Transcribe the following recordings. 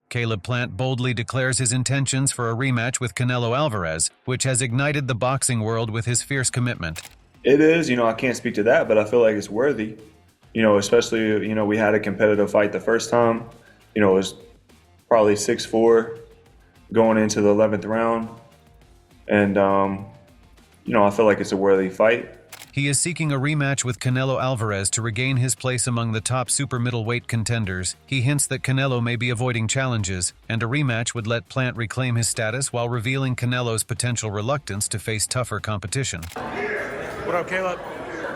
Caleb Plant boldly declares his intentions for a rematch with Canelo Alvarez, which has ignited the boxing world with his fierce commitment. It is, I can't speak to that, but I feel like it's worthy. Especially, we had a competitive fight the first time. It was probably 6-4 going into the 11th round. And, I feel like it's a worthy fight. He is seeking a rematch with Canelo Alvarez to regain his place among the top super middleweight contenders. He hints that Canelo may be avoiding challenges, and a rematch would let Plant reclaim his status while revealing Canelo's potential reluctance to face tougher competition. What up, Caleb?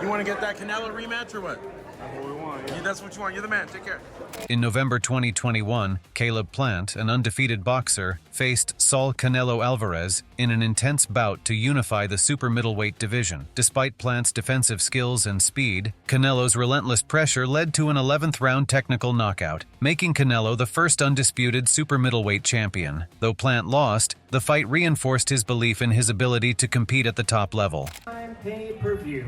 You want to get that Canelo rematch or what? That's what we want. Yeah. That's what you want. You're the man. Take care. In November 2021, Caleb Plant, an undefeated boxer, faced Saul Canelo Alvarez in an intense bout to unify the super middleweight division. Despite Plant's defensive skills and speed, Canelo's relentless pressure led to an 11th round technical knockout, making Canelo the first undisputed super middleweight champion. Though Plant lost, the fight reinforced his belief in his ability to compete at the top level. Pay-per-view.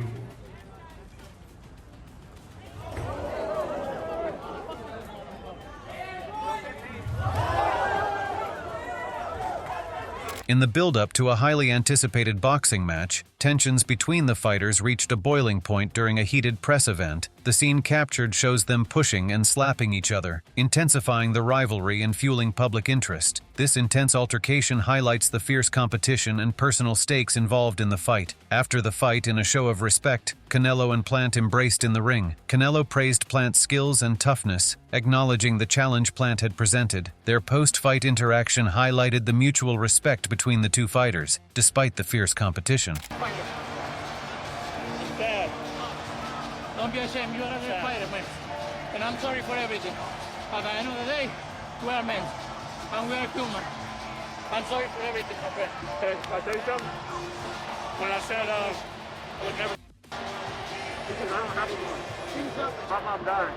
In the build-up to a highly anticipated boxing match, tensions between the fighters reached a boiling point during a heated press event. The scene captured shows them pushing and slapping each other, intensifying the rivalry and fueling public interest. This intense altercation highlights the fierce competition and personal stakes involved in the fight. After the fight, in a show of respect, Canelo and Plant embraced in the ring. Canelo praised Plant's skills and toughness, acknowledging the challenge Plant had presented. Their post-fight interaction highlighted the mutual respect between the two fighters, despite the fierce competition. Dad, don't be ashamed. You are a great fighter, man. And I'm sorry for everything. But at the end of the day, we are men. And we are human. I'm sorry for everything, my friend. Hey, can I tell you something? When I said I would never, because I don't have a one. My mom died.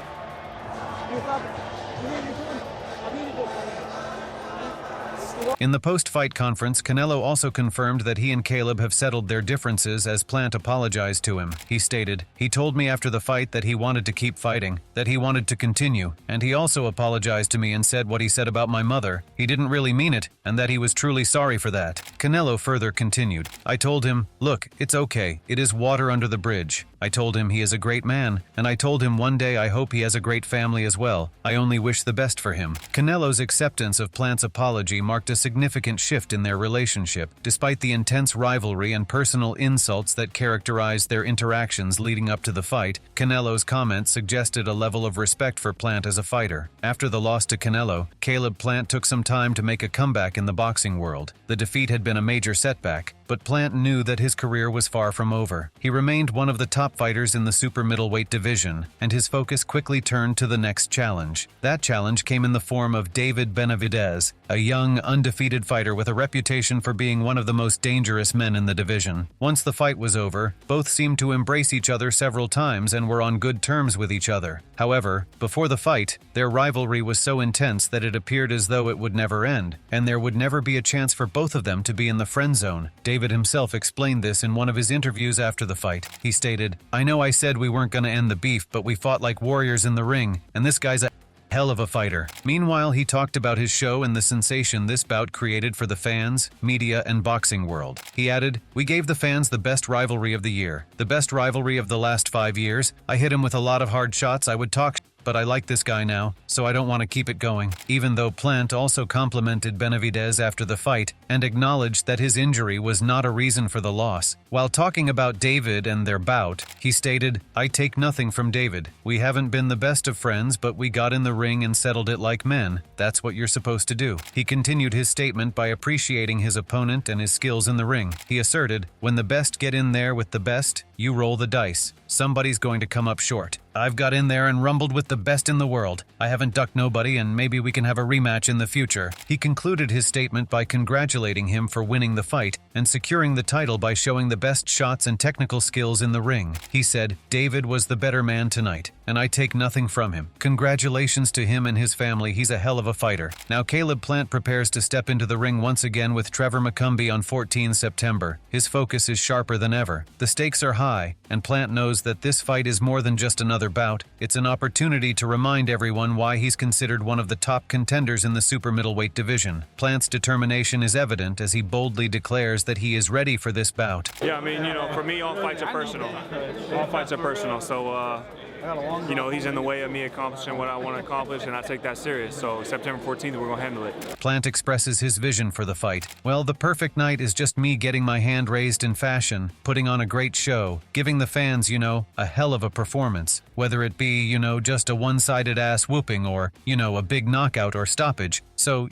In the post-fight conference, Canelo also confirmed that he and Caleb have settled their differences as Plant apologized to him. He stated, "He told me after the fight that he wanted to keep fighting, that he wanted to continue, and he also apologized to me and said what he said about my mother. He didn't really mean it, and that he was truly sorry for that." Canelo further continued, "I told him, look, it's okay. It is water under the bridge. I told him he is a great man, and I told him one day I hope he has a great family as well. I only wish the best for him." Canelo's acceptance of Plant's apology marked a significant shift in their relationship, despite the intense rivalry and personal insults that characterized their interactions leading up to the fight. Canelo's comments suggested a level of respect for Plant as a fighter. After the loss to Canelo, Caleb Plant took some time to make a comeback in the boxing world. The defeat had been a major setback, but Plant knew that his career was far from over. He remained one of the top fighters in the super middleweight division, and his focus quickly turned to the next challenge. That challenge came in the form of David Benavidez, a young, undefeated fighter with a reputation for being one of the most dangerous men in the division. Once the fight was over, both seemed to embrace each other several times and were on good terms with each other. However, before the fight, their rivalry was so intense that it appeared as though it would never end, and there would never be a chance for both of them to be in the friend zone. David himself explained this in one of his interviews after the fight. He stated, "I know I said we weren't going to end the beef, but we fought like warriors in the ring, and this guy's a hell of a fighter." Meanwhile, he talked about his show and the sensation this bout created for the fans, media, and boxing world. He added, "We gave the fans the best rivalry of the year, the best rivalry of the last 5 years. I hit him with a lot of hard shots. I would talk but I like this guy now, so I don't want to keep it going." Even though Plant also complimented Benavidez after the fight and acknowledged that his injury was not a reason for the loss. While talking about David and their bout, he stated, "I take nothing from David. We haven't been the best of friends, but we got in the ring and settled it like men. That's what you're supposed to do." He continued his statement by appreciating his opponent and his skills in the ring. He asserted, "When the best get in there with the best, you roll the dice. Somebody's going to come up short. I've got in there and rumbled with the best in the world. I haven't ducked nobody, and maybe we can have a rematch in the future." He concluded his statement by congratulating him for winning the fight and securing the title by showing the best shots and technical skills in the ring. He said, "David was the better man tonight. and I take nothing from him. Congratulations to him and his family, he's a hell of a fighter. Now Caleb Plant prepares to step into the ring once again with Trevor McCumbee on 14 September. His focus is sharper than ever. The stakes are high, and Plant knows that this fight is more than just another bout. It's an opportunity to remind everyone why he's considered one of the top contenders in the super middleweight division. Plant's determination is evident as he boldly declares that he is ready for this bout. Yeah, I mean, for me, all fights are personal. All fights are personal, so, he's in the way of me accomplishing what I want to accomplish, and I take that serious. So September 14th, we're going to handle it. Plant expresses his vision for the fight. Well, the perfect night is just me getting my hand raised in fashion, putting on a great show, giving the fans, a hell of a performance. Whether it be, just a one-sided ass whooping or, a big knockout or stoppage. So,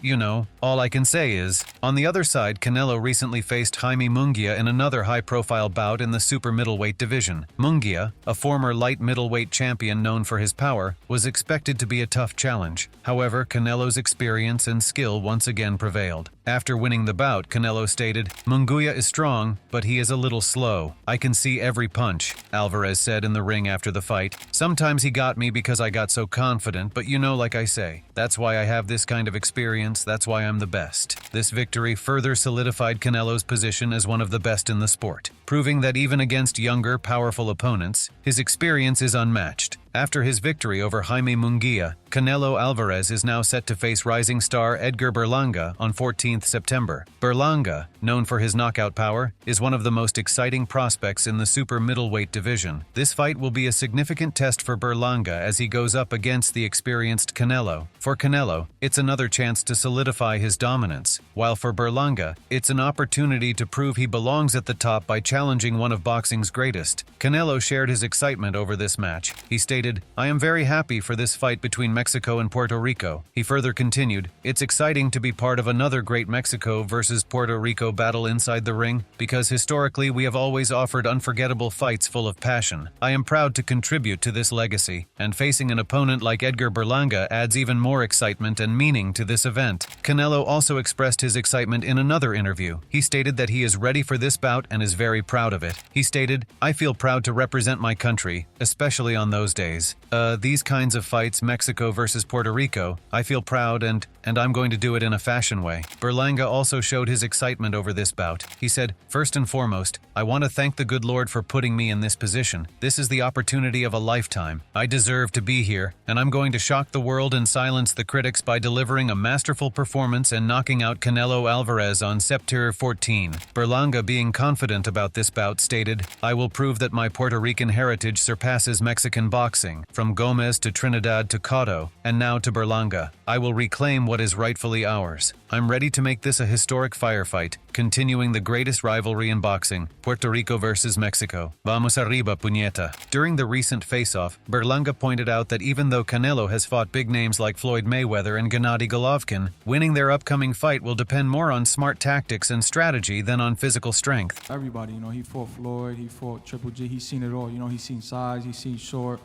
all I can say is, on the other side, Canelo recently faced Jaime Munguia in another high-profile bout in the super middleweight division. Munguia, a former light middleweight champion known for his power, was expected to be a tough challenge. However, Canelo's experience and skill once again prevailed. After winning the bout, Canelo stated, "Munguia is strong, but he is a little slow. I can see every punch," Alvarez said in the ring after the fight. "Sometimes he got me because I got so confident, but like I say, that's why I have this kind of experience, that's why I'm the best." This victory further solidified Canelo's position as one of the best in the sport, proving that even against younger, powerful opponents, his experience is unmatched. After his victory over Jaime Munguia, Canelo Alvarez is now set to face rising star Edgar Berlanga on 14th September. Berlanga, known for his knockout power, is one of the most exciting prospects in the super middleweight division. This fight will be a significant test for Berlanga as he goes up against the experienced Canelo. For Canelo, it's another chance to solidify his dominance, while for Berlanga, it's an opportunity to prove he belongs at the top by challenging one of boxing's greatest. Canelo shared his excitement over this match. He stated, "I am very happy for this fight between Mexico and Puerto Rico." He further continued, "It's exciting to be part of another great Mexico versus Puerto Rico battle inside the ring, because historically we have always offered unforgettable fights full of passion. I am proud to contribute to this legacy, and facing an opponent like Edgar Berlanga adds even more excitement and meaning to this event." Canelo also expressed his excitement in another interview. He stated that he is ready for this bout and is very proud of it. He stated, "I feel proud to represent my country, especially on those days. These kinds of fights, Mexico versus Puerto Rico, I feel proud and I'm going to do it in a fashion way." Berlanga also showed his excitement over this bout. He said, "First and foremost, I want to thank the good Lord for putting me in this position. This is the opportunity of a lifetime. I deserve to be here, and I'm going to shock the world and silence the critics by delivering a masterful performance and knocking out Canelo Alvarez on September 14. Berlanga, being confident about this bout, stated, "I will prove that my Puerto Rican heritage surpasses Mexican boxing, from Gomez to Trinidad to Cotto, and now to Berlanga. I will reclaim what is rightfully ours. I'm ready to make this a historic firefight, continuing the greatest rivalry in boxing, Puerto Rico versus Mexico. Vamos arriba, puñeta." During the recent face-off, Berlanga pointed out that even though Canelo has fought big names like Floyd Mayweather and Gennady Golovkin, winning their upcoming fight will depend more on smart tactics and strategy than on physical strength. Everybody, he fought Floyd, he fought Triple G, he's seen it all. He's seen size, he's seen short,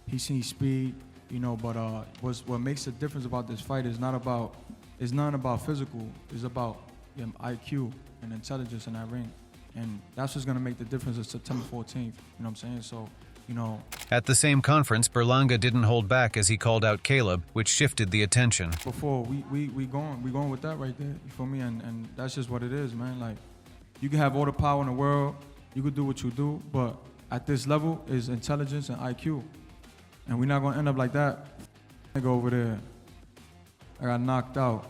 he's seen speed, but what makes the difference about this fight is not about physical, it's about IQ and intelligence in that ring. And that's what's going to make the difference on September 14th, you know what I'm saying? So, At the same conference, Berlanga didn't hold back as he called out Caleb, which shifted the attention. Before, we going with that right there, you feel me? And that's just what it is, man. Like, you can have all the power in the world, you could do what you do, but at this level is intelligence and IQ. And we're not going to end up like that. I go over there. I got knocked out.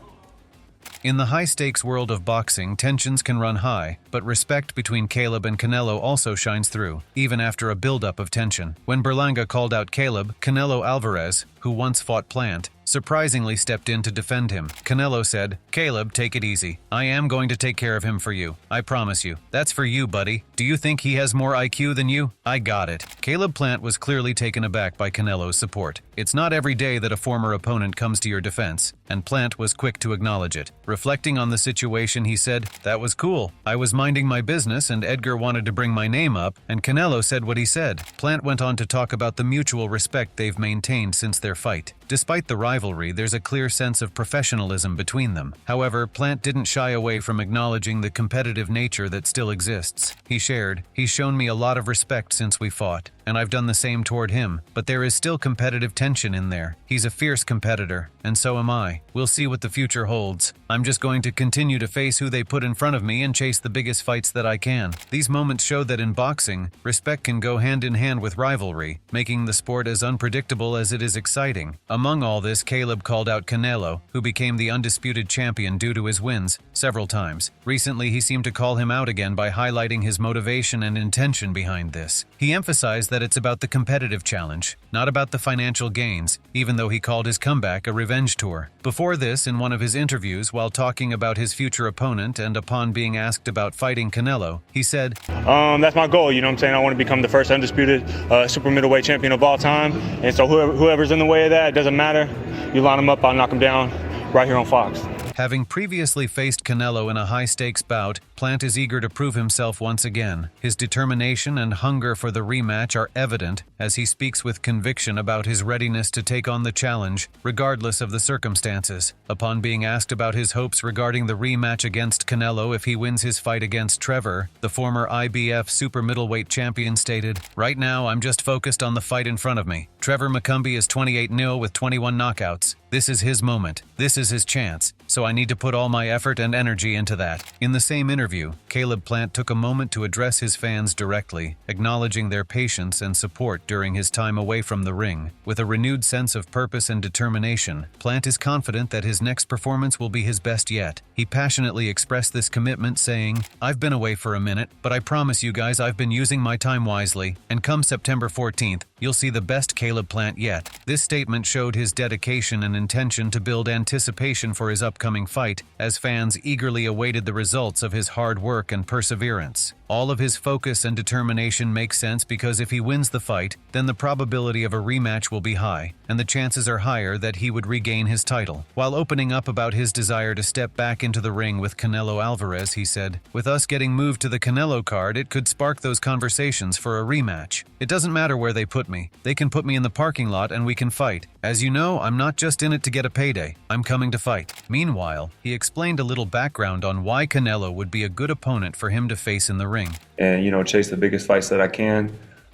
In the high-stakes world of boxing, tensions can run high, but respect between Caleb and Canelo also shines through, even after a buildup of tension. When Berlanga called out Caleb, Canelo Alvarez, who once fought Plant, surprisingly stepped in to defend him. Canelo said, "Caleb, take it easy. I am going to take care of him for you. I promise you. That's for you, buddy. Do you think he has more IQ than you? I got it." Caleb Plant was clearly taken aback by Canelo's support. It's not every day that a former opponent comes to your defense, and Plant was quick to acknowledge it. Reflecting on the situation, he said, "That was cool. I was minding my business and Edgar wanted to bring my name up, and Canelo said what he said." Plant went on to talk about the mutual respect they've maintained since their fight. Despite the rivalry, there's a clear sense of professionalism between them. However, Plant didn't shy away from acknowledging the competitive nature that still exists. He shared, "He's shown me a lot of respect since we fought, and I've done the same toward him, but there is still competitive tension in there. He's a fierce competitor, and so am I. We'll see what the future holds. I'm just going to continue to face who they put in front of me and chase the biggest fights that I can. These moments show that in boxing, respect can go hand in hand with rivalry, making the sport as unpredictable as it is exciting. Among all this, Caleb called out Canelo, who became the undisputed champion due to his wins, several times. Recently, he seemed to call him out again by highlighting his motivation and intention behind this. He emphasized that it's about the competitive challenge, not about the financial gains, even though he called his comeback a revenge tour. Before this, in one of his interviews, while talking about his future opponent and upon being asked about fighting Canelo, he said, That's my goal, you know what I'm saying? I want to become the first undisputed super middleweight champion of all time. And so whoever's in the way of that, it doesn't matter. You line them up, I'll knock them down right here on Fox. Having previously faced Canelo in a high-stakes bout, Plant is eager to prove himself once again. His determination and hunger for the rematch are evident as he speaks with conviction about his readiness to take on the challenge, regardless of the circumstances. Upon being asked about his hopes regarding the rematch against Canelo if he wins his fight against Trevor, the former IBF super middleweight champion stated, "Right now, I'm just focused on the fight in front of me. Trevor McCumbee is 28-0 with 21 knockouts. This is his moment. This is his chance. So I need to put all my effort and energy into that." In the same interview, Caleb Plant took a moment to address his fans directly, acknowledging their patience and support during his time away from the ring. With a renewed sense of purpose and determination, Plant is confident that his next performance will be his best yet. He passionately expressed this commitment, saying, "I've been away for a minute, but I promise you guys I've been using my time wisely, and come September 14th, you'll see the best Caleb Plant yet." This statement showed his dedication and intention to build anticipation for his upcoming fight, as fans eagerly awaited the results of his hard work and perseverance. All of his focus and determination make sense because if he wins the fight, then the probability of a rematch will be high, and the chances are higher that he would regain his title. While opening up about his desire to step back into the ring with Canelo Alvarez, he said, "With us getting moved to the Canelo card, it could spark those conversations for a rematch. It doesn't matter where they put me. They can put me in the parking lot and we can fight. As you know, I'm not just in it to get a payday. I'm coming to fight." Meanwhile, he explained a little background on why Canelo would be a good opponent for him to face in the ring. And, chase the biggest fights that I can.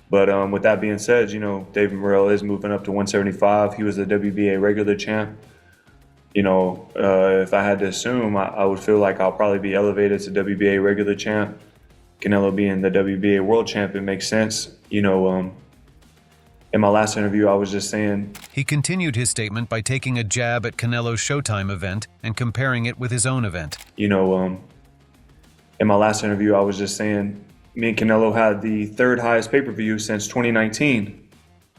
But with that being said, David Morrell is moving up to 175. He was the WBA regular champ. If I had to assume, I would feel like I'll probably be elevated to WBA regular champ. Canelo being the WBA world champion makes sense. In my last interview, I was just saying. He continued his statement by taking a jab at Canelo's Showtime event and comparing it with his own event. In my last interview, I was just saying, me and Canelo had the third highest pay-per-view since 2019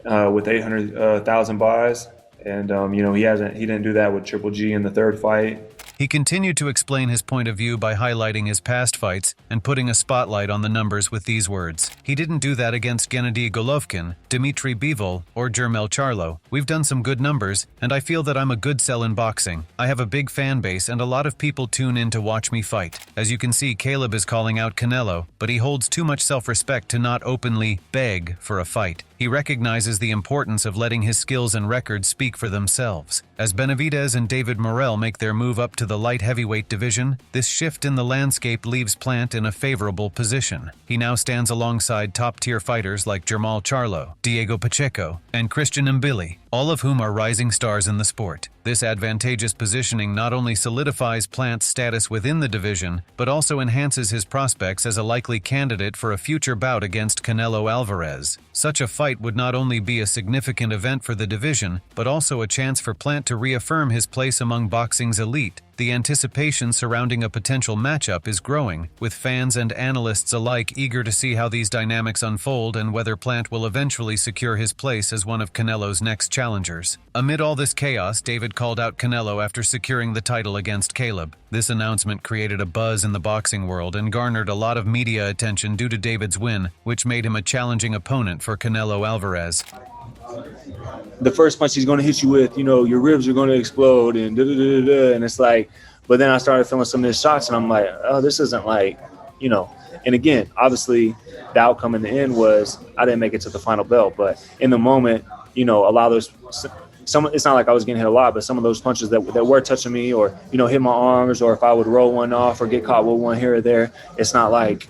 with 800,000 buys. And, he didn't do that with Triple G in the third fight. He continued to explain his point of view by highlighting his past fights and putting a spotlight on the numbers with these words. He didn't do that against Gennady Golovkin, Dmitry Bivol, or Jermell Charlo. We've done some good numbers, and I feel that I'm a good sell in boxing. I have a big fan base and a lot of people tune in to watch me fight. As you can see, Caleb is calling out Canelo, but he holds too much self-respect to not openly beg for a fight. He recognizes the importance of letting his skills and records speak for themselves. As Benavidez and David Morrell make their move up to the light heavyweight division, this shift in the landscape leaves Plant in a favorable position. He now stands alongside top-tier fighters like Jermall Charlo, Diego Pacheco, and Christian Mbili, all of whom are rising stars in the sport. This advantageous positioning not only solidifies Plant's status within the division, but also enhances his prospects as a likely candidate for a future bout against Canelo Alvarez. Such a fight would not only be a significant event for the division, but also a chance for Plant to reaffirm his place among boxing's elite. The anticipation surrounding a potential matchup is growing, with fans and analysts alike eager to see how these dynamics unfold and whether Plant will eventually secure his place as one of Canelo's next challengers. Amid all this chaos, David called out Canelo after securing the title against Caleb. This announcement created a buzz in the boxing world and garnered a lot of media attention due to David's win, which made him a challenging opponent for Canelo Alvarez. The first punch he's going to hit you with, your ribs are going to explode and da-da-da-da-da. And it's like, but then I started feeling some of his shots and I'm like, oh, this isn't like, And again, obviously the outcome in the end was I didn't make it to the final belt. But in the moment, a lot of those, it's not like I was getting hit a lot, but some of those punches that were touching me or, hit my arms, or if I would roll one off or get caught with one here or there, it's not like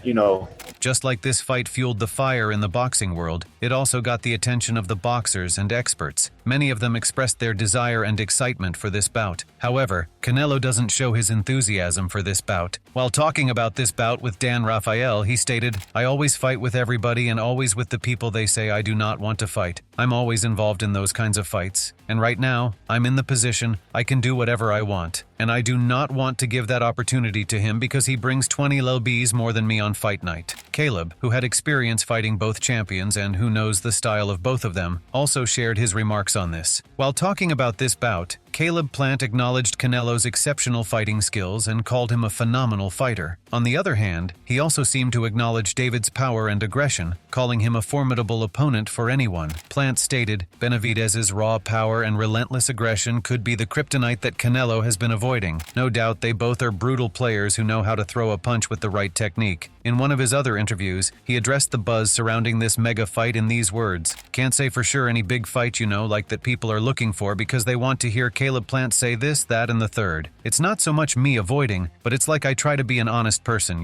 you know, Just like this fight fueled the fire in the boxing world, it also got the attention of the boxers and experts. Many of them expressed their desire and excitement for this bout. However, Canelo doesn't show his enthusiasm for this bout. While talking about this bout with Dan Rafael, he stated, "I always fight with everybody and always with the people they say I do not want to fight. I'm always involved in those kinds of fights. And right now, I'm in the position I can do whatever I want. And I do not want to give that opportunity to him because he brings 20 lbs more than me on fight night." Caleb, who had experience fighting both champions and who knows the style of both of them, also shared his remarks on this. While talking about this bout, Caleb Plant acknowledged Canelo's exceptional fighting skills and called him a phenomenal fighter. On the other hand, he also seemed to acknowledge David's power and aggression, calling him a formidable opponent for anyone. Plant stated, "Benavidez's raw power and relentless aggression could be the kryptonite that Canelo has been avoiding. No doubt they both are brutal players who know how to throw a punch with the right technique." In one of his other interviews, he addressed the buzz surrounding this mega fight in these words, "Can't say for sure any big fight, like that people are looking for because they want to hear Caleb Plant say this, that, and the third. It's not so much me avoiding, but it's like I try to be an honest person,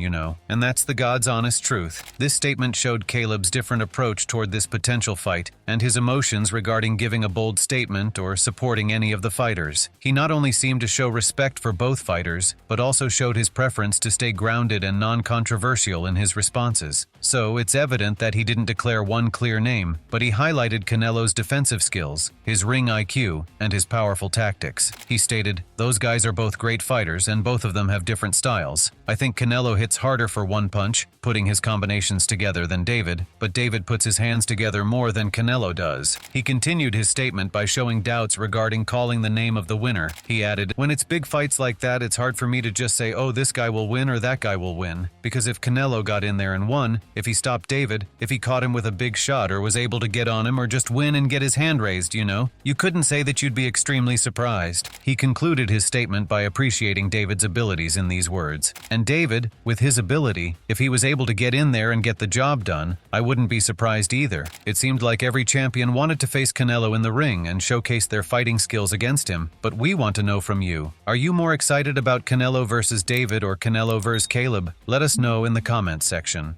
and that's the God's honest truth." This statement showed Caleb's different approach toward this potential fight and his emotions regarding giving a bold statement or supporting any of the fighters. He not only seemed to show respect for both fighters, but also showed his preference to stay grounded and non-controversial in his responses. So it's evident that he didn't declare one clear name, but he highlighted Canelo's defensive skills, his ring IQ, and his powerful tactics. He stated, "Those guys are both great fighters and both of them have different styles. I think Canelo hits harder for one punch, putting his combinations together, than David, but David puts his hands together more than Canelo does." He continued his statement by showing doubts regarding calling the name of the winner. He added, "When it's big fights like that, it's hard for me to just say, oh, this guy will win or that guy will win. Because if Canelo got in there and won, if he stopped David, if he caught him with a big shot or was able to get on him or just win and get his hand raised, you couldn't say that you'd be extremely surprised." He concluded his statement by appreciating David's abilities in these words. And David, with his ability, if he was able to get in there and get the job done, I wouldn't be surprised either. It seemed like every champion wanted to face Canelo in the ring and showcase their fighting skills against him, but we want to know from you. Are you more excited about Canelo versus David or Canelo versus Caleb? Let us know in the comments section.